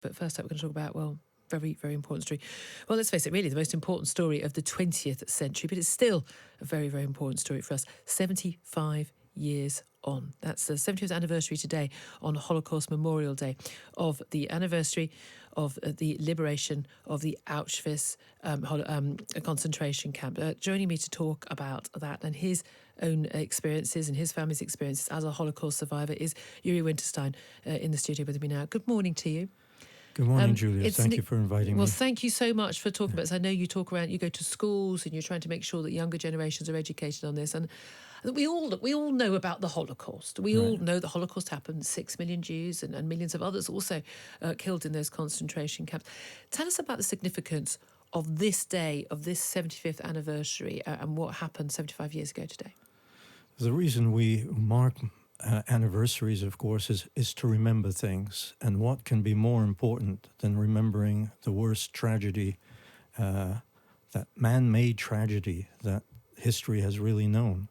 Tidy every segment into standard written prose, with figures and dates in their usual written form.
But first up, we're going to talk about, well, very, very important story. Well, let's face it, really the most important story of the 20th century, but it's still a very, very important story for us. 75 years on. That's the 70th anniversary today on Holocaust Memorial Day of the anniversary of the liberation of the Auschwitz concentration camp. Joining me to talk about that and his own experiences and his family's experiences as a Holocaust survivor is Uri Winterstein in the studio with me now. Good morning to you. Good morning, Julia. Thank you for inviting me. Well, thank you so much for talking about this. I know you talk around, you go to schools and you're trying to make sure that younger generations are educated on this. And we all know about the Holocaust. We all know the Holocaust happened. 6 million Jews and millions of others also killed in those concentration camps. Tell us about the significance of this day, of this 75th anniversary, and what happened 75 years ago today. The reason we mark anniversaries, of course, is to remember things. And what can be more important than remembering the worst tragedy, that man-made tragedy that history has really known?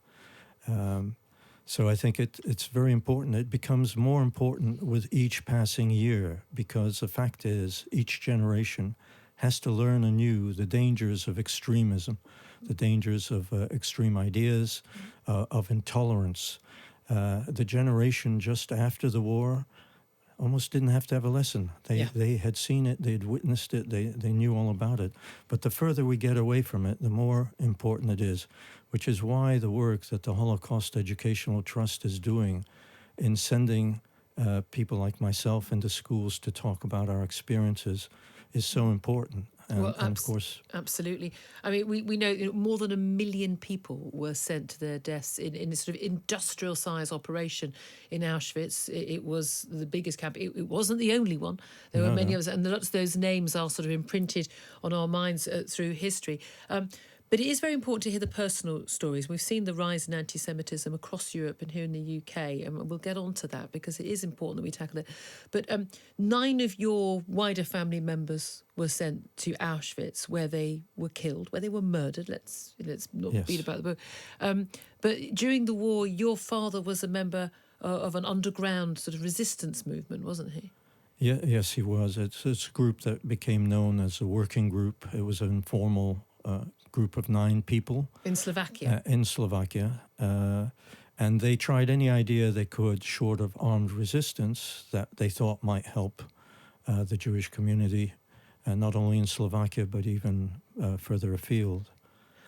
So I think it's very important. It becomes more important with each passing year, because the fact is each generation has to learn anew the dangers of extremism, the dangers of extreme ideas, of intolerance. The generation just after the war almost didn't have to have a lesson. They had seen it, they had witnessed it, they knew all about it. But the further we get away from it, the more important it is, which is why the work that the Holocaust Educational Trust is doing in sending people like myself into schools to talk about our experiences is so important. And of course, absolutely. I mean, we know more than 1 million people were sent to their deaths in a sort of industrial size operation in Auschwitz. It was the biggest camp. It wasn't the only one. There were many others, and lots of those names are sort of imprinted on our minds through history. But it is very important to hear the personal stories. We've seen the rise in anti-Semitism across Europe and here in the UK, and we'll get on to that because it is important that we tackle it. But 9 of your wider family members were sent to Auschwitz, where they were killed, where they were murdered. Let's not beat about the bush. But during the war, your father was a member of an underground sort of resistance movement, wasn't he? Yeah, yes, he was. It's a group that became known as a working group. It was an informal group of 9 people. In Slovakia? In Slovakia. And they tried any idea they could, short of armed resistance, that they thought might help the Jewish community, not only in Slovakia, but even further afield.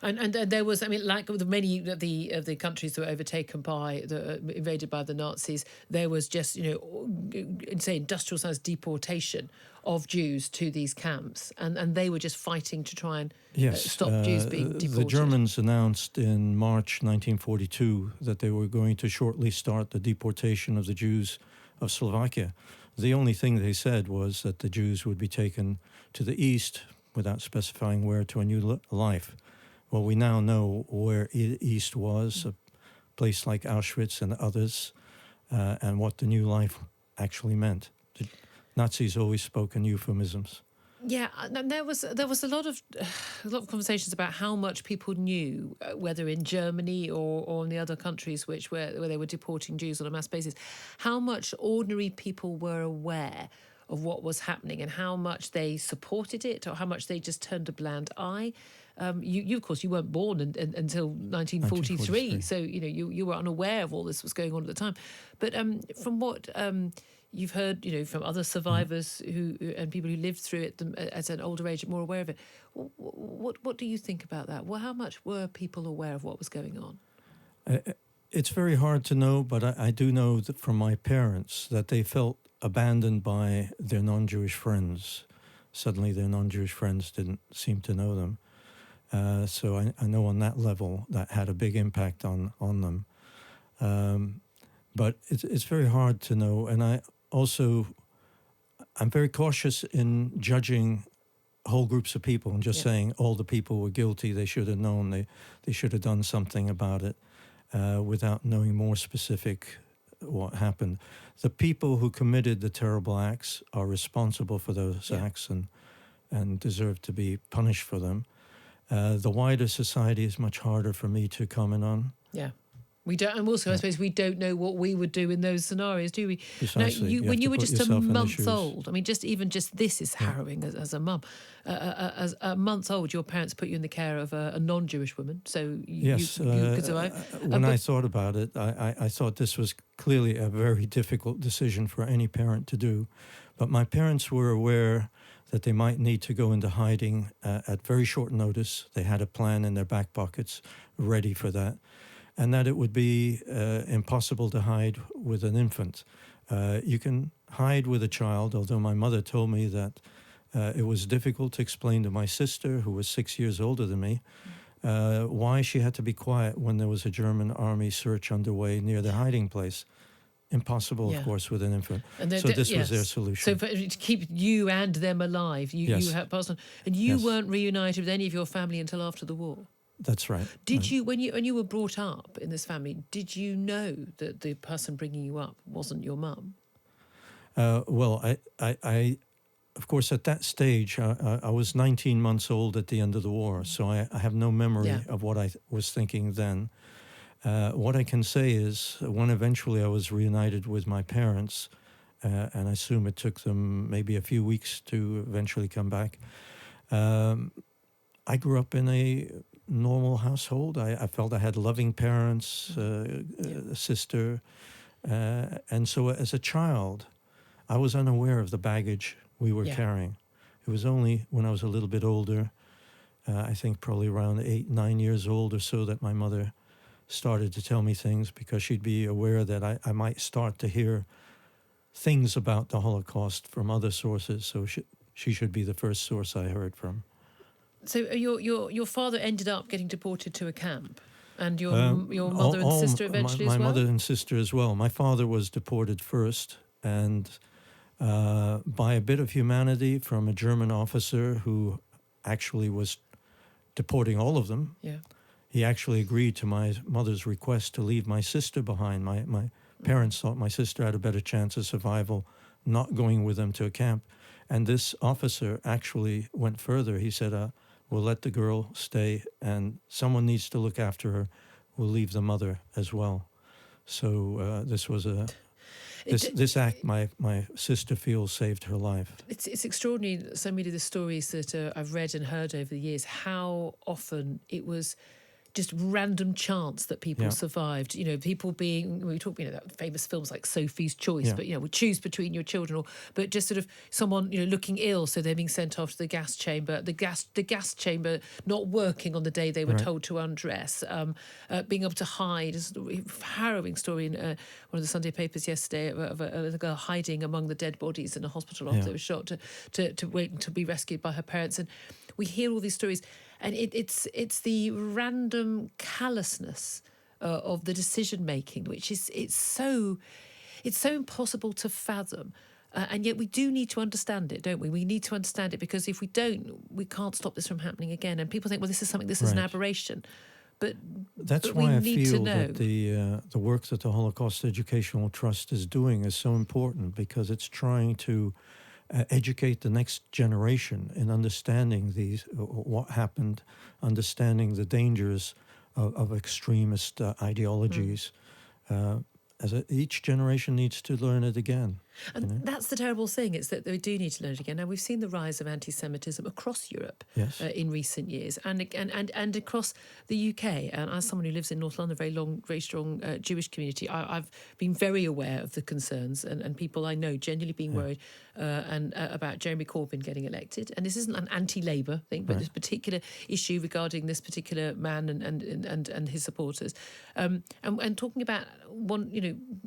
And there was, I mean, like the many of the countries that were overtaken invaded by the Nazis, there was just, say industrial size deportation of Jews to these camps, and they were just fighting to try and stop Jews being deported. The Germans announced in March 1942 that they were going to shortly start the deportation of the Jews of Slovakia. The only thing they said was that the Jews would be taken to the east, without specifying where, to a new life. Well, we now know where East was, a place like Auschwitz and others, and what the new life actually meant. The Nazis always spoke in euphemisms. Yeah, and there was a lot of conversations about how much people knew, whether in Germany or in the other countries where they were deporting Jews on a mass basis, how much ordinary people were aware of what was happening and how much they supported it or how much they just turned a bland eye. You of course, you weren't born until 1943, so you were unaware of all this was going on at the time. But from what you've heard, from other survivors and people who lived through it at an older age, more aware of it. What do you think about that? Well, how much were people aware of what was going on? It's very hard to know, but I do know that from my parents that they felt abandoned by their non-Jewish friends. Suddenly their non-Jewish friends didn't seem to know them. So I know on that level that had a big impact on them. But it's very hard to know. And I'm very cautious in judging whole groups of people and just saying all the people were guilty, they should have known, they should have done something about it, without knowing more specific what happened. The people who committed the terrible acts are responsible for those acts and deserve to be punished for them. The wider society is much harder for me to comment on. Yeah. We don't, and also I suppose we don't know what we would do in those scenarios, do we? Now, Precisely. You have when to you were put just a yourself in the month shoes. old, I mean, just this is harrowing as a mum. As a month old, your parents put you in the care of a non-Jewish woman, so Yes. you could survive. When I But thought about it, I thought this was clearly a very difficult decision for any parent to do. But my parents were aware that they might need to go into hiding at very short notice. They had a plan in their back pockets ready for that. And that it would be impossible to hide with an infant. You can hide with a child, although my mother told me that it was difficult to explain to my sister, who was 6 years older than me, why she had to be quiet when there was a German army search underway near their hiding place. Impossible, of Yeah. course, with an infant. and So this was their yes. So solution. to keep you and them alive, you Yes. have passed on, and you Yes. weren't reunited with any of your family until after the war. That's right. Did you, when you were brought up in this family, did you know that the person bringing you up wasn't your mum? Well, I, of course, at that stage, I was 19 months old at the end of the war, so I have no memory Yeah. of what I was thinking then. What I can say is, when eventually I was reunited with my parents, and I assume it took them maybe a few weeks to eventually come back, I grew up in a normal household. I felt I had loving parents, a sister, and so as a child, I was unaware of the baggage we were Yeah. carrying. It was only when I was a little bit older, I think probably around 8, 9 years old or so, that my mother started to tell me things, because she'd be aware that I might start to hear things about the Holocaust from other sources. So she should be the first source I heard from. So your father ended up getting deported to a camp, and your All- mother and all sister my, eventually my as well. mother and sister as well. My father was deported first, and by a bit of humanity from a German officer who actually was deporting all of them. Yeah. He actually agreed to my mother's request to leave my sister behind. My parents thought my sister had a better chance of survival not going with them to a camp. And this officer actually went further. He said, we'll let the girl stay, and someone needs to look after her. We'll leave the mother as well. So this was this act, my sister feels, saved her life. It's extraordinary, so many of the stories that I've read and heard over the years, how often it was just random chance that people Yeah. survived. You know, people being, we talk, that famous films like Sophie's Choice, Yeah. but, we choose between your children, but just sort of someone, looking ill, so they're being sent off to the gas chamber, the gas chamber not working on the day they were Right. told to undress, being able to hide. It's a harrowing story in one of the Sunday papers yesterday of a girl hiding among the dead bodies in a hospital after Yeah. they were shot to wait to be rescued by her parents. And we hear all these stories, and it's the random callousness of the decision making, which is it's so impossible to fathom. And yet we do need to understand it, don't we? We need to understand it, because if we don't, we can't stop this from happening again. And people think, well, this is an Right. aberration. But That's but why we I need to feel know. that the work that the Holocaust Educational Trust is doing is so important, because it's trying to educate the next generation in understanding what happened, understanding the dangers of extremist ideologies. Each generation needs to learn it again. And that's the terrible thing. It's that we do need to learn it again. Now, we've seen the rise of anti-Semitism across Europe Yes. in recent years, and across the UK. And as someone who lives in North London, a very strong Jewish community, I've been very aware of the concerns and people I know genuinely being worried about Jeremy Corbyn getting elected. And this isn't an anti-Labour thing, but this particular issue regarding this particular man and his supporters, and talking about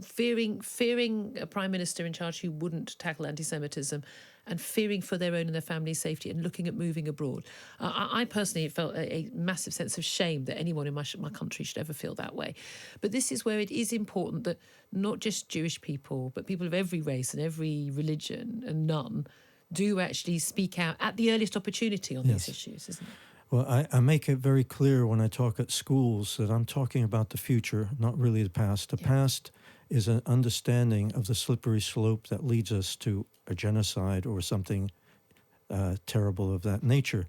fearing a prime minister in charge who wouldn't tackle anti-Semitism, and fearing for their own and their family's safety, and looking at moving abroad. I personally felt a massive sense of shame that anyone in my country should ever feel that way. But this is where it is important that not just Jewish people, but people of every race and every religion and none do actually speak out at the earliest opportunity on these issues, isn't it? Well, I make it very clear when I talk at schools that I'm talking about the future, not really the past. The past is an understanding of the slippery slope that leads us to a genocide or something terrible of that nature.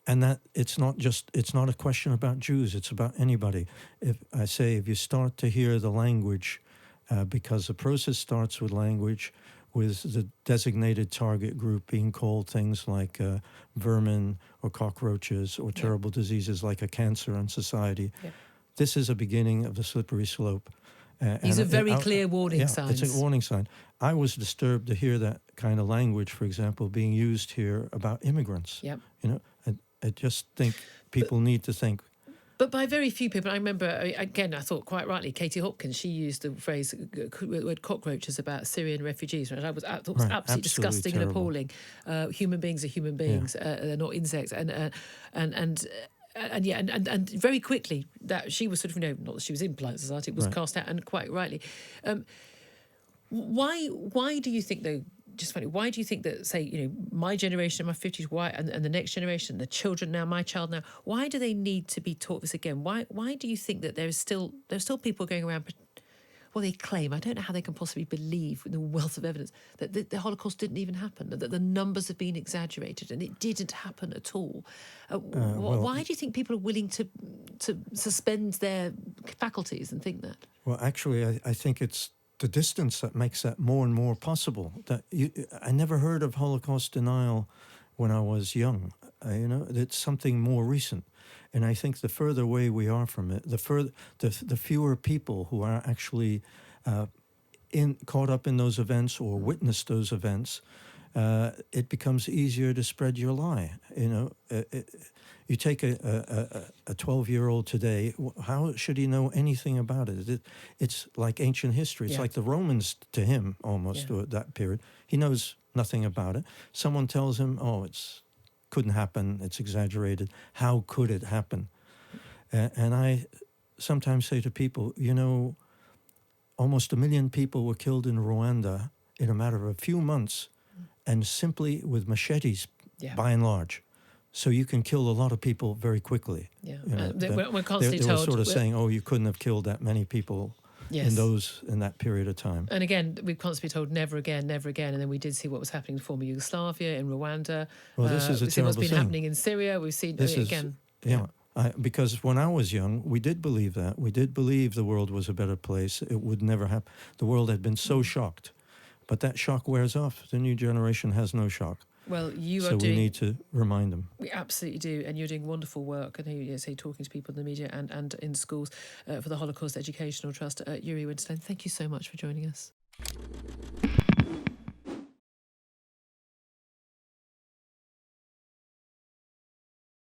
and that it's not a question about Jews, it's about anybody. If you start to hear the language, because the process starts with language, with the designated target group being called things like vermin or cockroaches or terrible diseases like a cancer in society. Yeah. This is a beginning of the slippery slope. These are very clear warning signs. It's a warning sign. I was disturbed to hear that kind of language, for example, being used here about immigrants. Yep. You know, I just think people need to think. But by very few people. I remember, again, I thought quite rightly, Katie Hopkins, she used the phrase, the word cockroaches about Syrian refugees. Right? I thought it was absolutely disgusting terrible. and appalling. Human beings are human beings. They're not insects. And very quickly that she was sort of, not that she was in polite society, it was cast out, and quite rightly. Why do you think, though, just funny, why do you think that, say, my generation in my 50s, why, and the next generation, the children now, my child now, why do they need to be taught this again? Why do you think that there's still people going around, well, they claim, I don't know how they can possibly believe with the wealth of evidence, that the Holocaust didn't even happen, that the numbers have been exaggerated and it didn't happen at all. Why do you think people are willing to suspend their faculties and think that? Well, actually, I think it's the distance that makes that more and more possible. I never heard of Holocaust denial when I was young. It's something more recent. And I think the further away we are from it, the fewer people who are actually caught up in those events or witnessed those events, it becomes easier to spread your lie. You take a 12-year-old today, how should he know anything about it? It's like ancient history. It's like the Romans to him, almost, at that period. He knows nothing about it. Someone tells him, it couldn't happen, it's exaggerated. How could it happen? And I sometimes say to people, almost 1 million people were killed in Rwanda in a matter of a few months, and simply with machetes, by and large. So you can kill a lot of people very quickly. Yeah, we're constantly they told. Were sort of saying, you couldn't have killed that many people in that period of time. And again, we've constantly told never again, and then we did see what was happening in former Yugoslavia, in Rwanda. Well, this is a we've seen terrible what's been thing. happening in Syria. We've seen again. Because when I was young, we did believe that. We did believe the world was a better place. It would never happen. The world had been so shocked. But that shock wears off. The new generation has no shock. Well, so we need to remind them. We absolutely do, and you're doing wonderful work. I know you say talking to people in the media and in schools for the Holocaust Educational Trust. Uri Winterstein, thank you so much for joining us.